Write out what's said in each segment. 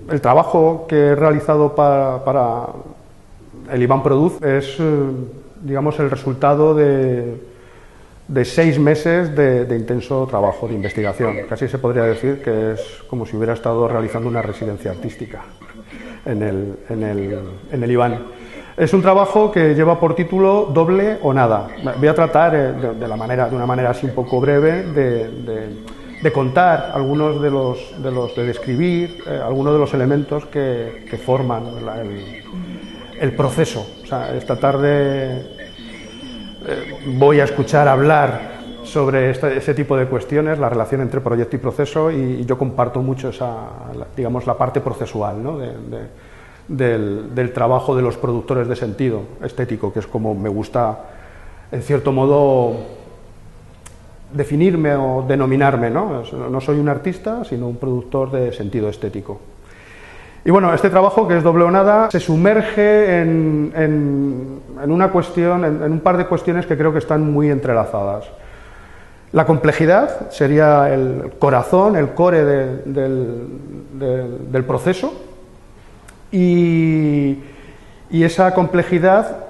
El trabajo que he realizado para el Iván Produce es, digamos, el resultado de 6 meses de intenso trabajo de investigación. Casi se podría decir que es como si hubiera estado realizando una residencia artística en el Iván. Es un trabajo que lleva por título Doble o Nada. Voy a tratar de una manera así un poco breve de contar algunos de describir algunos de los elementos que forman el proceso. O sea, esta tarde voy a escuchar hablar sobre ese tipo de cuestiones, la relación entre proyecto y proceso, y yo comparto mucho digamos, la parte procesual, ¿no? del trabajo de los productores de sentido estético, que es como me gusta, en cierto modo, definirme o denominarme, ¿no? No soy un artista, sino un productor de sentido estético. Y bueno, este trabajo, que es Doble o Nada, se sumerge en una cuestión, en un par de cuestiones que creo que están muy entrelazadas. La complejidad sería el corazón, el core del proceso, y esa complejidad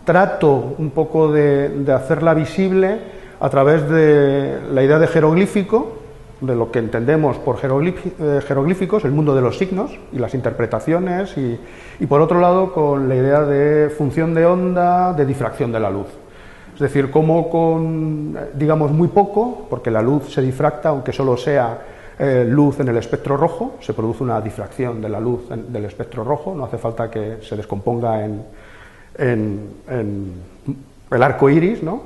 trato un poco de hacerla visible a través de la idea de jeroglífico, de lo que entendemos por jeroglíficos, el mundo de los signos y las interpretaciones, y por otro lado con la idea de función de onda, de difracción de la luz. Es decir, cómo con, digamos, muy poco, porque la luz se difracta, aunque solo sea luz en el espectro rojo, se produce una difracción de la luz del espectro rojo, no hace falta que se descomponga en el arco iris, ¿no?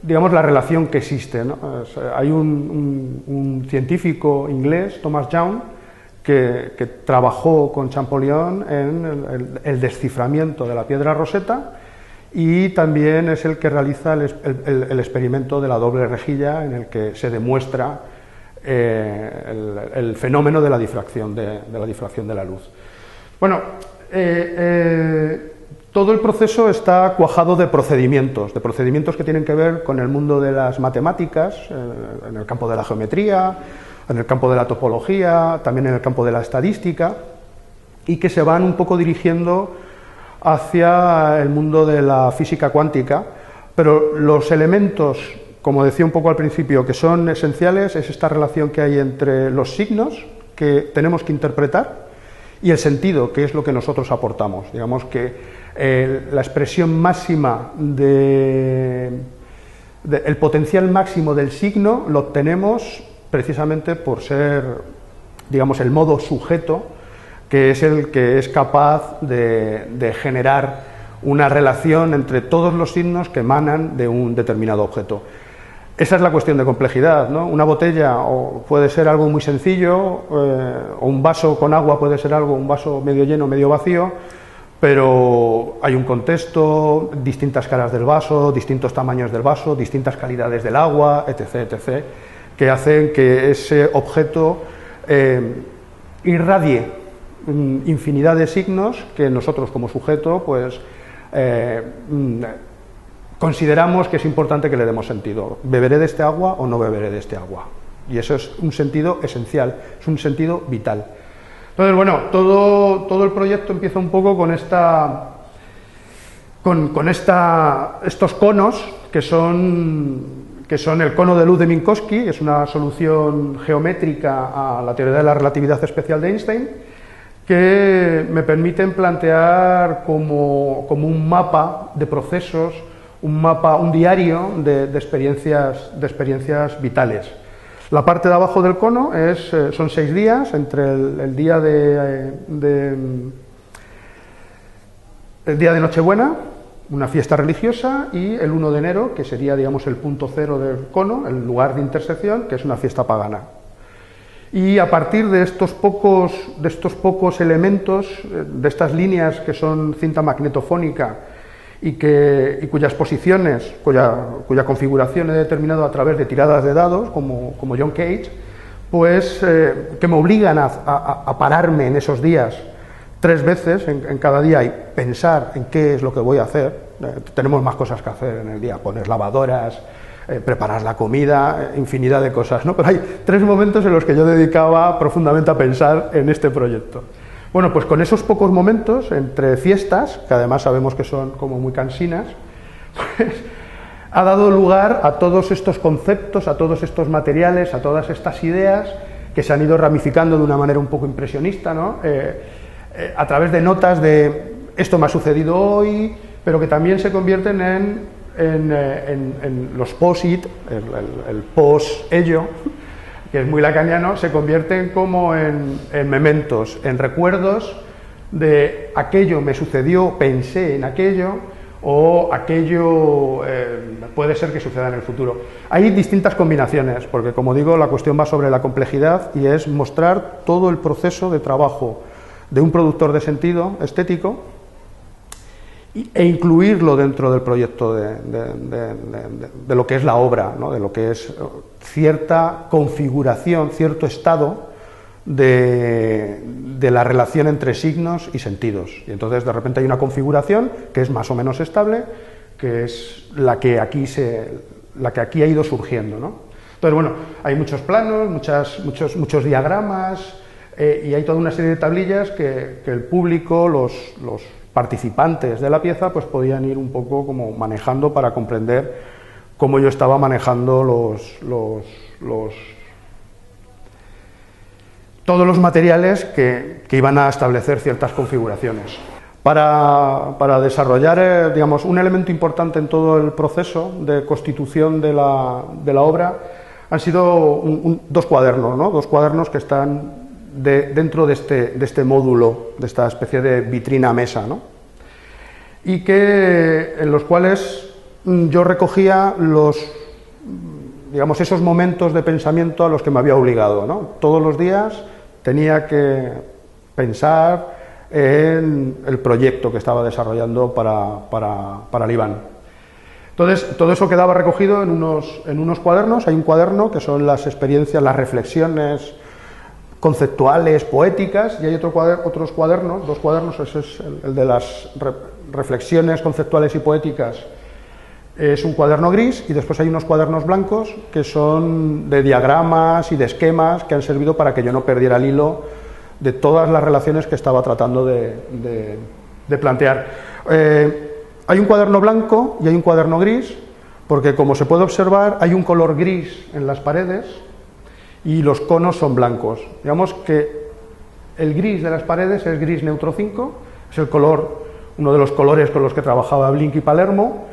Digamos, la relación que existe, ¿no? Hay un científico inglés, Thomas Young, que trabajó con Champollion en el desciframiento de la piedra Rosetta, y también es el que realiza el experimento de la doble rejilla, en el que se demuestra el fenómeno de la difracción de la luz. Bueno, todo el proceso está cuajado de procedimientos que tienen que ver con el mundo de las matemáticas, en el campo de la geometría, en el campo de la topología, también en el campo de la estadística, y que se van un poco dirigiendo hacia el mundo de la física cuántica, pero los elementos, como decía un poco al principio, que son esenciales es esta relación que hay entre los signos que tenemos que interpretar y el sentido, que es lo que nosotros aportamos. Digamos que la expresión máxima el potencial máximo del signo lo obtenemos precisamente por ser, digamos, el modo sujeto, que es el que es capaz de generar una relación entre todos los signos que emanan de un determinado objeto. Esa es la cuestión de complejidad, ¿no? Una botella puede ser algo muy sencillo, o un vaso con agua puede ser un vaso medio lleno, medio vacío, pero hay un contexto, distintas caras del vaso, distintos tamaños del vaso, distintas calidades del agua, etc., etc., que hacen que ese objeto irradie infinidad de signos que nosotros como sujeto pues consideramos que es importante que le demos sentido. ¿Beberé de este agua o no beberé de este agua? Y eso es un sentido esencial, es un sentido vital. Entonces, bueno, todo el proyecto empieza un poco con estos conos que son el cono de luz de Minkowski, es una solución geométrica a la teoría de la relatividad especial de Einstein, que me permiten plantear como un mapa de procesos, un diario de experiencias vitales. La parte de abajo del cono son 6 días, entre el día de Nochebuena, una fiesta religiosa, y el 1 de enero, que sería, digamos, el punto cero del cono, el lugar de intersección, que es una fiesta pagana. Y a partir de estos pocos elementos, de estas líneas que son cinta magnetofónica y cuyas posiciones, cuya configuración he determinado a través de tiradas de dados, como John Cage, pues que me obligan a pararme en esos días 3 veces en cada día y pensar en qué es lo que voy a hacer. Tenemos más cosas que hacer en el día, poner lavadoras, preparar la comida, infinidad de cosas, ¿no? Pero hay 3 momentos en los que yo dedicaba profundamente a pensar en este proyecto. Bueno, pues con esos pocos momentos, entre fiestas, que además sabemos que son como muy cansinas, pues ha dado lugar a todos estos conceptos, a todos estos materiales, a todas estas ideas que se han ido ramificando de una manera un poco impresionista, ¿no? A través de notas de esto me ha sucedido hoy, pero que también se convierten en los post-it, el post-ello, que es muy lacaniano, se convierten como en mementos, en recuerdos de aquello me sucedió, pensé en aquello, o aquello puede ser que suceda en el futuro. Hay distintas combinaciones, porque como digo, la cuestión va sobre la complejidad y es mostrar todo el proceso de trabajo de un productor de sentido estético e incluirlo dentro del proyecto de lo que es la obra, ¿no? De lo que es cierta configuración, cierto estado de la relación entre signos y sentidos. Y entonces de repente hay una configuración que es más o menos estable, que es la que aquí ha ido surgiendo, ¿no? Entonces, bueno, hay muchos planos, muchos diagramas, y hay toda una serie de tablillas que el público, los participantes de la pieza, pues podían ir un poco como manejando para comprender cómo yo estaba manejando todos los materiales que iban a establecer ciertas configuraciones. Para desarrollar, digamos, un elemento importante en todo el proceso de constitución de la obra han sido 2 cuadernos, ¿no? 2 cuadernos que están dentro de este módulo, de esta especie de vitrina mesa, ¿no? Y en los cuales yo recogía digamos, esos momentos de pensamiento a los que me había obligado, ¿no? Todos los días tenía que pensar en el proyecto que estaba desarrollando para el Iván. Entonces, todo eso quedaba recogido en unos cuadernos. Hay un cuaderno que son las experiencias, las reflexiones conceptuales, poéticas, y hay otros cuadernos, 2 cuadernos, ese es el de las reflexiones conceptuales y poéticas, es un cuaderno gris, y después hay unos cuadernos blancos que son de diagramas y de esquemas que han servido para que yo no perdiera el hilo de todas las relaciones que estaba tratando de plantear. Hay un cuaderno blanco y hay un cuaderno gris, porque como se puede observar hay un color gris en las paredes y los conos son blancos. Digamos que el gris de las paredes es gris neutro 5, es el color, uno de los colores con los que trabajaba Blink y Palermo,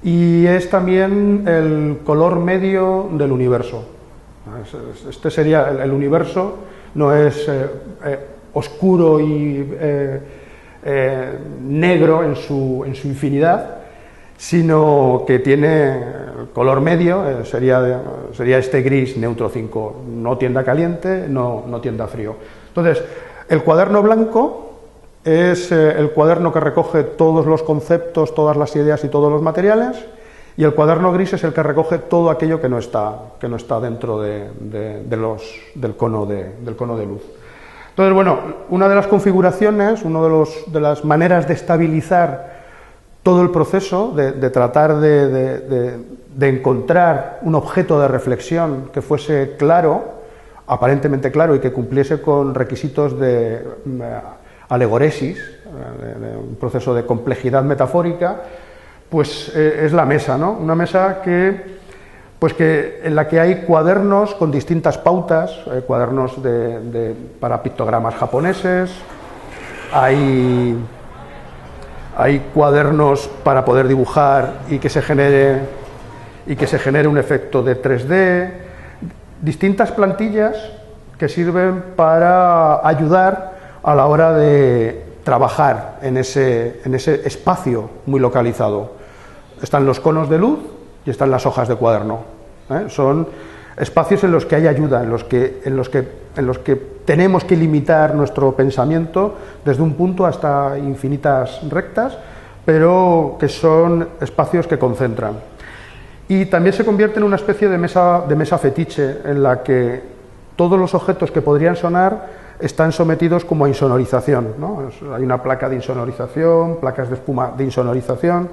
y es también el color medio del universo. Este sería el universo, no es oscuro y negro en su infinidad, sino que tiene el color medio, sería este gris neutro 5, no tiende a caliente, no tiende a frío. Entonces, el cuaderno blanco es el cuaderno que recoge todos los conceptos, todas las ideas y todos los materiales, y el cuaderno gris es el que recoge todo aquello que no está dentro del cono de luz. Entonces, bueno, una de las configuraciones, una de las maneras de estabilizar todo el proceso, de tratar de encontrar un objeto de reflexión que fuese claro, aparentemente claro, y que cumpliese con requisitos de alegoresis, de un proceso de complejidad metafórica, pues es la mesa, ¿no? Una mesa en la que hay cuadernos con distintas pautas, cuadernos para pictogramas japoneses, hay cuadernos para poder dibujar y que se genere un efecto de 3D, distintas plantillas que sirven para ayudar a la hora de trabajar en ese espacio muy localizado. Están los conos de luz y están las hojas de cuaderno. Son espacios en los que hay ayuda, en los que tenemos que limitar nuestro pensamiento desde un punto hasta infinitas rectas, pero que son espacios que concentran. Y también se convierte en una especie de mesa fetiche, en la que todos los objetos que podrían sonar están sometidos como a insonorización, ¿no? Hay una placa de insonorización, placas de espuma de insonorización,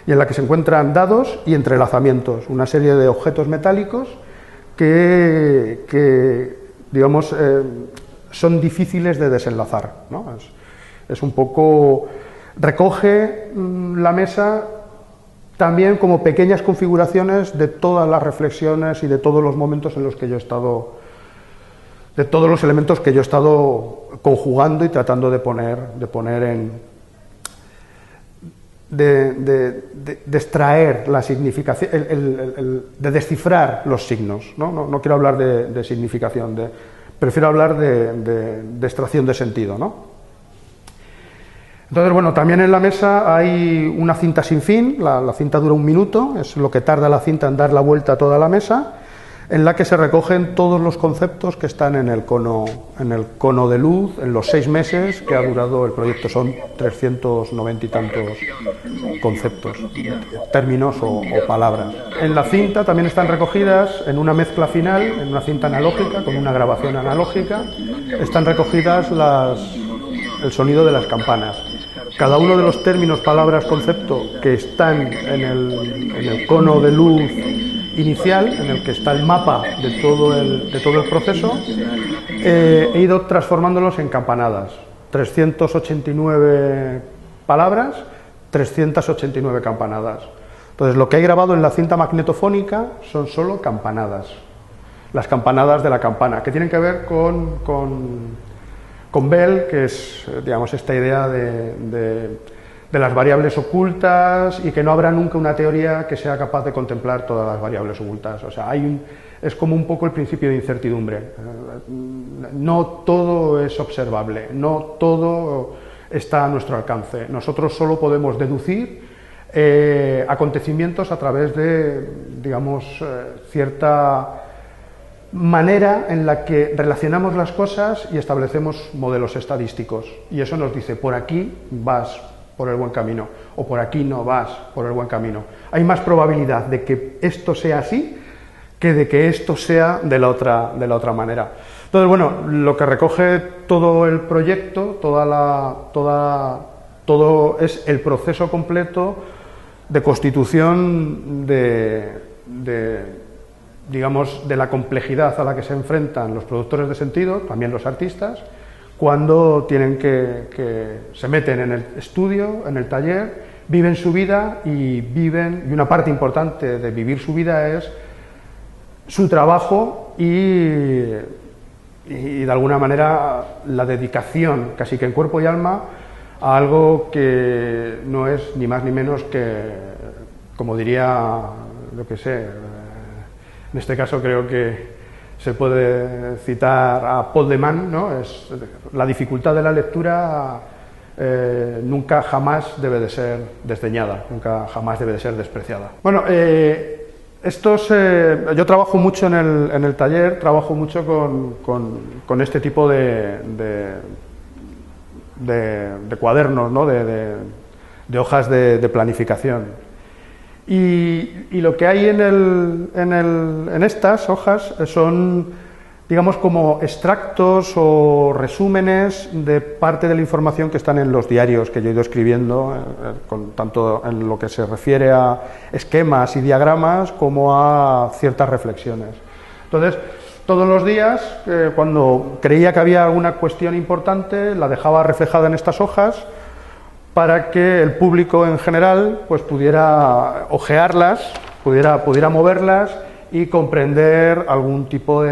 y en la que se encuentran dados y entrelazamientos, una serie de objetos metálicos que digamos, son difíciles de desenlazar, ¿no? Es un poco... recoge la mesa también como pequeñas configuraciones de todas las reflexiones y de todos los momentos en los que yo he estado, de todos los elementos que yo he estado conjugando y tratando de poner en... de extraer la significación, de descifrar los signos, ¿no? No quiero hablar de significación, prefiero hablar de extracción de sentido, ¿no? Entonces, bueno, también en la mesa hay una cinta sin fin, la cinta dura 1 minuto, es lo que tarda la cinta en dar la vuelta a toda la mesa, en la que se recogen todos los conceptos que están en el cono de luz, en los 6 meses que ha durado el proyecto. Son 390 y tantos conceptos, términos o palabras. En la cinta también están recogidas, en una mezcla final, en una cinta analógica, con una grabación analógica, están recogidas el sonido de las campanas. Cada uno de los términos, palabras, concepto que están en el cono de luz inicial, en el que está el mapa de todo el proceso, he ido transformándolos en campanadas. 389 palabras, 389 campanadas. Entonces, lo que he grabado en la cinta magnetofónica son solo campanadas. Las campanadas de la campana, que tienen que ver con Bell, que es, digamos, esta idea de las variables ocultas y que no habrá nunca una teoría que sea capaz de contemplar todas las variables ocultas. O sea, es como un poco el principio de incertidumbre. No todo es observable, no todo está a nuestro alcance. Nosotros solo podemos deducir acontecimientos a través de, digamos, cierta manera en la que relacionamos las cosas y establecemos modelos estadísticos, y eso nos dice: por aquí vas por el buen camino, o por aquí no vas por el buen camino. Hay más probabilidad de que esto sea así que de que esto sea de la otra manera. Entonces, bueno, lo que recoge todo el proyecto, todo es el proceso completo de constitución digamos, de la complejidad a la que se enfrentan los productores de sentido, también los artistas, cuando tienen se meten en el estudio, en el taller, viven su vida y una parte importante de vivir su vida es su trabajo y de alguna manera la dedicación, casi que en cuerpo y alma, a algo que no es ni más ni menos que, como diría, lo que sé, en este caso creo que se puede citar a Paul de Man, ¿no? Es la dificultad de la lectura, nunca jamás debe de ser desdeñada, nunca jamás debe de ser despreciada. Bueno, yo trabajo mucho en el taller, trabajo mucho con este tipo de cuadernos, ¿no? de hojas de planificación. Y lo que hay en estas hojas son, digamos, como extractos o resúmenes de parte de la información que están en los diarios que yo he ido escribiendo, tanto en lo que se refiere a esquemas y diagramas como a ciertas reflexiones. Entonces, todos los días, cuando creía que había alguna cuestión importante, la dejaba reflejada en estas hojas, para que el público en general pues pudiera ojearlas, pudiera moverlas y comprender algún tipo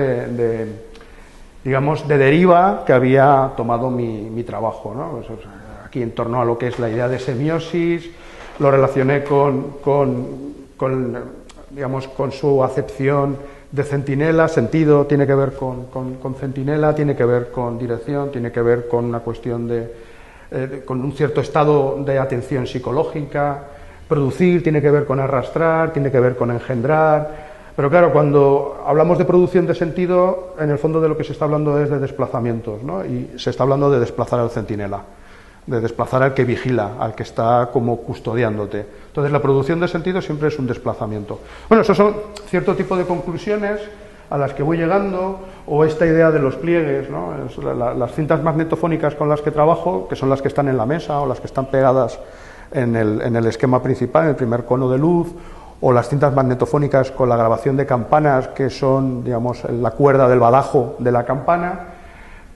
digamos, de deriva que había tomado mi trabajo, ¿no? Pues, aquí en torno a lo que es la idea de semiosis, lo relacioné digamos, con su acepción de centinela. Sentido tiene que ver con centinela, tiene que ver con dirección, tiene que ver con una cuestión con un cierto estado de atención psicológica. Producir tiene que ver con arrastrar, tiene que ver con engendrar, pero claro, cuando hablamos de producción de sentido, en el fondo de lo que se está hablando es de desplazamientos, ¿no? Y se está hablando de desplazar al centinela, de desplazar al que vigila, al que está como custodiándote. Entonces, la producción de sentido siempre es un desplazamiento. Bueno, esos son cierto tipo de conclusiones a las que voy llegando, o esta idea de los pliegues, ¿no? Las cintas magnetofónicas con las que trabajo, que son las que están en la mesa o las que están pegadas en el esquema principal, en el primer cono de luz, o las cintas magnetofónicas con la grabación de campanas, que son, digamos, la cuerda del badajo de la campana,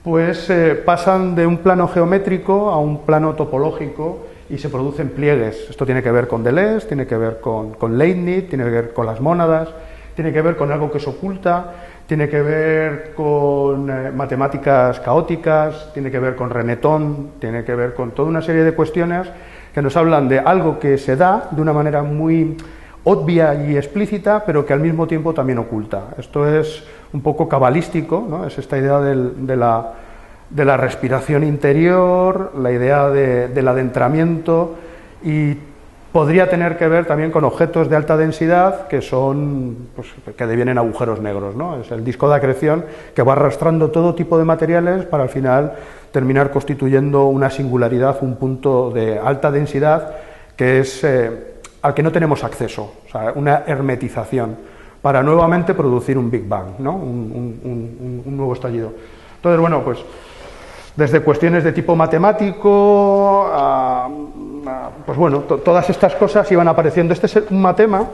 pues pasan de un plano geométrico a un plano topológico y se producen pliegues. Esto tiene que ver con Deleuze, tiene que ver con Leibniz, tiene que ver con las mónadas, tiene que ver con algo que se oculta, tiene que ver con matemáticas caóticas, tiene que ver con Renetón, tiene que ver con toda una serie de cuestiones que nos hablan de algo que se da de una manera muy obvia y explícita, pero que al mismo tiempo también oculta. Esto es un poco cabalístico, ¿no? Es esta idea de la respiración interior, la idea del adentramiento, y podría tener que ver también con objetos de alta densidad que son, pues, que devienen agujeros negros, ¿no? Es el disco de acreción que va arrastrando todo tipo de materiales para al final terminar constituyendo una singularidad, un punto de alta densidad que es al que no tenemos acceso, o sea, una hermetización, para nuevamente producir un Big Bang, ¿no? un nuevo estallido. Entonces, bueno, pues desde cuestiones de tipo matemático, pues bueno, todas estas cosas iban apareciendo. Este es un matema,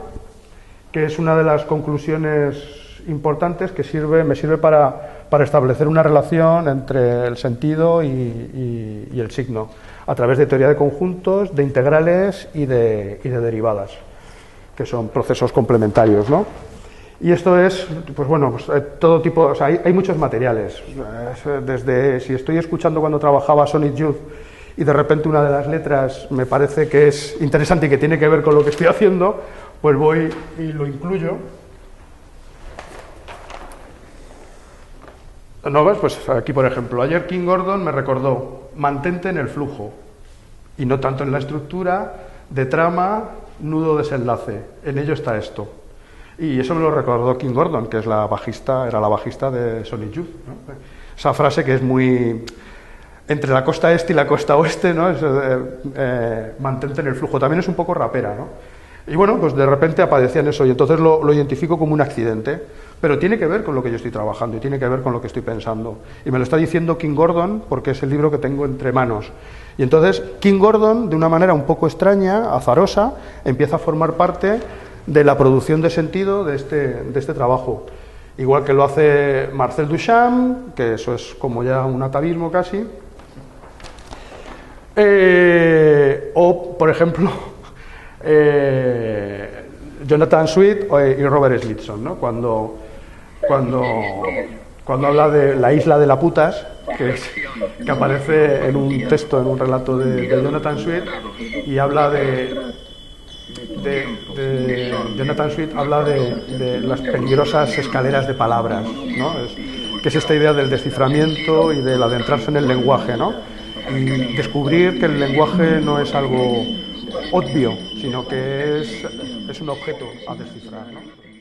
que es una de las conclusiones importantes que me sirve para establecer una relación entre el sentido y el signo, a través de teoría de conjuntos, de integrales y de derivadas, que son procesos complementarios, ¿no? Y esto es, pues bueno, pues todo tipo, o sea, hay muchos materiales. Desde, si estoy escuchando cuando trabajaba Sonic Youth y de repente una de las letras me parece que es interesante y que tiene que ver con lo que estoy haciendo, pues voy y lo incluyo. ¿No ves? Pues aquí, por ejemplo, ayer King Gordon me recordó: mantente en el flujo, y no tanto en la estructura de trama, nudo, desenlace. En ello está esto. Y eso me lo recordó King Gordon, que es era la bajista de Sonic Youth, ¿no? Esa frase que es muy entre la costa este y la costa oeste, ¿no? Es, mantente en el flujo. También es un poco rapera, ¿no? Y bueno, pues de repente aparecían eso, y entonces lo identifico como un accidente, pero tiene que ver con lo que yo estoy trabajando y tiene que ver con lo que estoy pensando. Y me lo está diciendo King Gordon porque es el libro que tengo entre manos. Y entonces King Gordon, de una manera un poco extraña, azarosa, empieza a formar parte de la producción de sentido de este trabajo. Igual que lo hace Marcel Duchamp, que eso es como ya un atavismo casi. O, por ejemplo, Jonathan Swift y Robert Smithson, ¿no? Cuando habla de la isla de la putas, que aparece en un texto, en un relato de Jonathan Swift, y habla Jonathan Swift habla de las peligrosas escaleras de palabras, ¿no? Que es esta idea del desciframiento y del adentrarse en el lenguaje, ¿no? Y descubrir que el lenguaje no es algo obvio, sino que es un objeto a descifrar, ¿no?